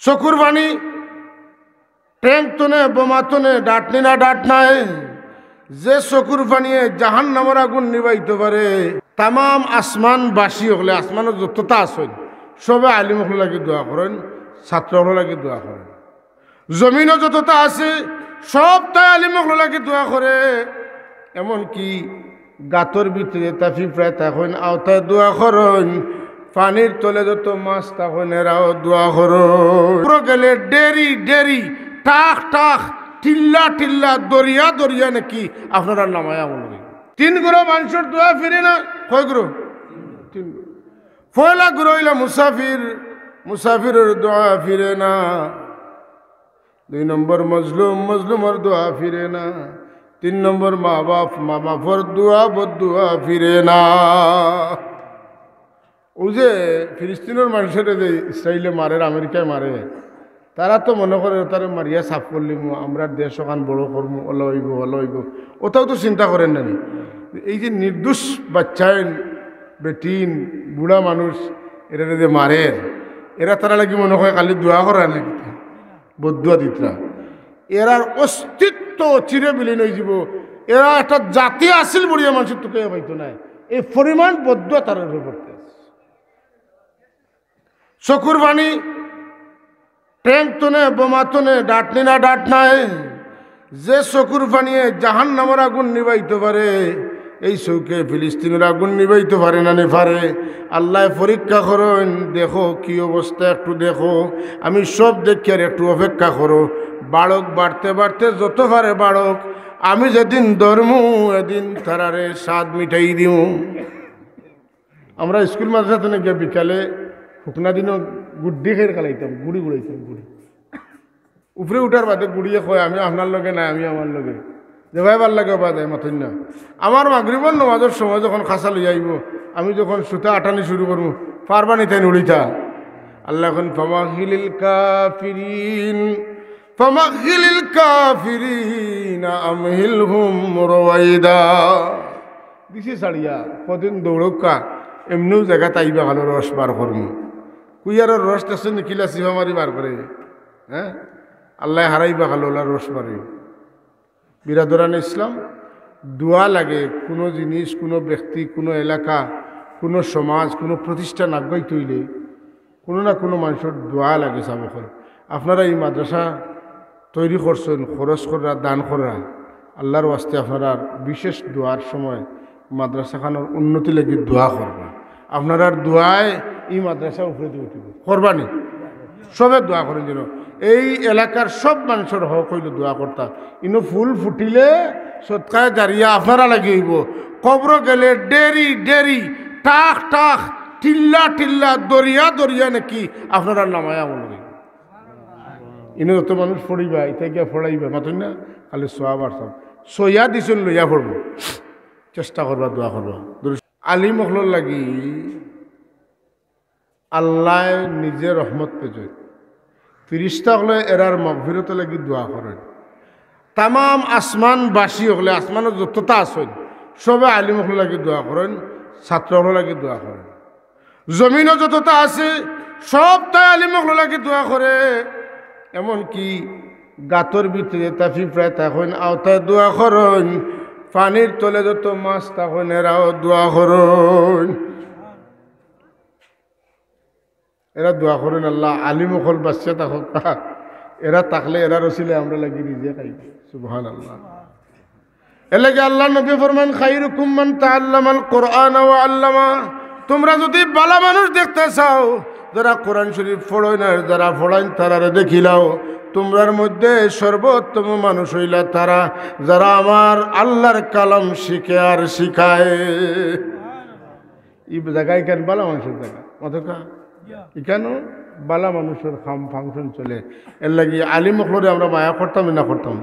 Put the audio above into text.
চকুর পানি ট্যাঙ্ক তনে বোমা তনে ডাটনি না ডাট নাই যে চকুর পানিয়ে জাহান নামের আগুন নিবাইতে পারে তাম আসমানবাসী হলে আসমানের যতটা আসেন সবে আলিম হল লাগে দোয়া করেন, ছাত্র হল লাগে দোয়া করেন। জমিনও যতটা আছে সব তাই আলিম হল লাগে দোয়া করে। এমনকি গাতর ভিতরে তাফি প্রায় তখন আওতায় দোয়া করেন। পানির তলে যত মাছ তখন এরাও দোয়া করেন। গেলে ডেরি ডেরি টাক টাক টিল্লা টিল্লা দরিয়া দরিয়া নাকি আপনারা নামায় আমল করি। 3 গ্রহ মানুষের দোয়া ফিরে না, কয় গ্রহ? 3 গ্রহ। পয়লা গ্রহ হইলা মুসাফির, মুসাফিরের দোয়া ফিরে না। 2 নম্বর মজলুম, মজলুমের দোয়া ফিরে না। 3 নম্বর মা বাপ, মা বাপর দোয়া বদুয়া ফিরে না। ও যে ফিলিস্তিনের মানুষের যে ইসরায়েলে মারে, আমেরিকায় মারে, তারা তো মনে করে তারা মারিয়া সাফ করলিম, আমরা দেশ ওখান বড় করবো, অলইব অলইব, ওটাও তো চিন্তা করেন না। এই যে নির্দোষ বাচ্চায় বেটিন বুড়া মানুষ এরা যে মারে, এরা তারা লাগি মনে হয় খালি দোয়া করা নাকি বদুয়া দিতরা। এরার অস্তিত্ব চিরে বিলীন হয়ে যাব। এরা একটা জাতি আসিল বড়িয়া মানুষের তোকে পাইতো না। এই পরিমাণ বদুয়া তার করতে চকুর পানি ট্যাঙ্ক তনে বোমা তনে ডাটনি না ডাট নাই যে চকুর পানিয়ে জাহান নামের আগুন নিবাইতে পারে এই চৌকে ফিলিস্তিনের আগুন নিবাইতে পারে না পারে। আল্লাহ পরীক্ষা করেন, দেখো কি অবস্থা একটু দেখো। আমি সব দেখি আর একটু অপেক্ষা করো। বাড়ক বাড়তে বাড়তে যত পারে বাড়ক, আমি যেদিন ধর্মু এদিন তারারে স্বাদ মিটাই দিও। আমরা স্কুল মাদ্রাসা গিয়ে বিকালে শুকনা দিনও গুড্ডি খেয়ে খেলাইতাম, গুড়ি গুড়াইতাম। গুড়ি উপরে উঠার বাদে গুড়িয়ে কয় আমি আপনার লগে নাই, আমি আমার লগে যে ভাই ভাল লাগে বা দেয় মাথুন না। আমার মাগরিবর নমাজের সময় যখন খাসা লই আইব, আমি যখন সুতা আটানি শুরু করবো, পারবানি তাই উড়িতা। আল্লাহ এখন ফামাহিলিল কাফিরিন ফামাহিলিল কাফিরিন আমহিলহুম রওয়াইদা। দিছি ছাড়িয়া কদিন দৌড়কা এমনিও জায়গা তাইবা ভালো রস বার করবো। কুইয়ারের রস আছে নিখিলা সিফা মারি বার করে। হ্যাঁ, আল্লাহ হারাইবা ভালো রস মারি। বিরাদরান ইসলাম, দোয়া লাগে। কোনো জিনিস, কোনো ব্যক্তি, কোনো এলাকা, কোনো সমাজ, কোনো প্রতিষ্ঠান আগ্রহী তৈলে কোনো না কোনো মানুষের দোয়া লাগে। সাবকর আপনারা এই মাদ্রাসা তৈরি করছেন, খরচ করা, দান করা, আল্লাহর ওয়াস্তে আপনারা বিশেষ দোয়ার সময় মাদ্রাসাখানোর উন্নতি লাগি দোয়া করবা। আপনার দোয়ায় এই মাদ্রাসা উপরে দিয়ে উঠিব, করবানি সবে দোয়া করেন যেন এই এলাকার সব মানুষের হক হইল দোয়া করতা। ইনো ফুল ফুটিলে সৎকায় দাঁড়িয়ে আপনারা লাগি হইব। কবর গেলে ডেরি ডেরি টাক টাক টিল্লা টিল্লা দরিয়া দরিয়া নাকি আপনারা নামায় আমল করি। ইনো যত মানুষ পড়িবা, ইতা গিয়া পড়াইবা মাতুন না, খালি সোয়াব আর সব সইয়া দিছেন লইয়া পড়ব। চেষ্টা করবা, দোয়া করবা। আলিম হল লাগি আল্লাহ নিজে রহমত পেজ, ফিরিস্তা হলে এরার মগফিরত লাগি দোয়া করেন। তাম আসমানবাসী হলে আসমানের যতটা আসেন সবে আলিম হল লাগি দোয়া করেন, ছাত্র হল লাগি দোয়া করেন। জমিনও যতটা আছে সব তাই আলিম হল লাগি দোয়া করে। এমনকি গাতর ভিতরে তাফি প্রায় তখন আওতায় দোয়া করেন। পানির তলে যত মাছ তখন এরাও দোয়া করেন। এরা দোয়া করেন আল্লাহ আলিম হল বাচ্চা থাকুক, এরা থাকলে এরা রসিলে আমরা লাগি নিজে খাই। সুবহানাল্লাহ। এর লাগে আল্লাহ নবী ফরমান খায়রুকুম মান তাআল্লামাল কুরআন ওয়া আল্লামা। তোমরা যদি ভালো মানুষ দেখতে চাও, যারা কোরআন শরীফ পড়য় না, যারা পড়াইন তারারে দেখিলাও। তোমরার মধ্যে সর্বোত্তম মানুষ হইলা তারা যারা আমার আল্লাহর কালাম শিখে আর শিখায়। এই জায়গায় কেন ভালো মানুষের জায়গা মতকা এখানেও বালা মানুষের ফাংশন চলে। এর লাগে আলিম হলে আমরা মায়া করতাম না করতাম।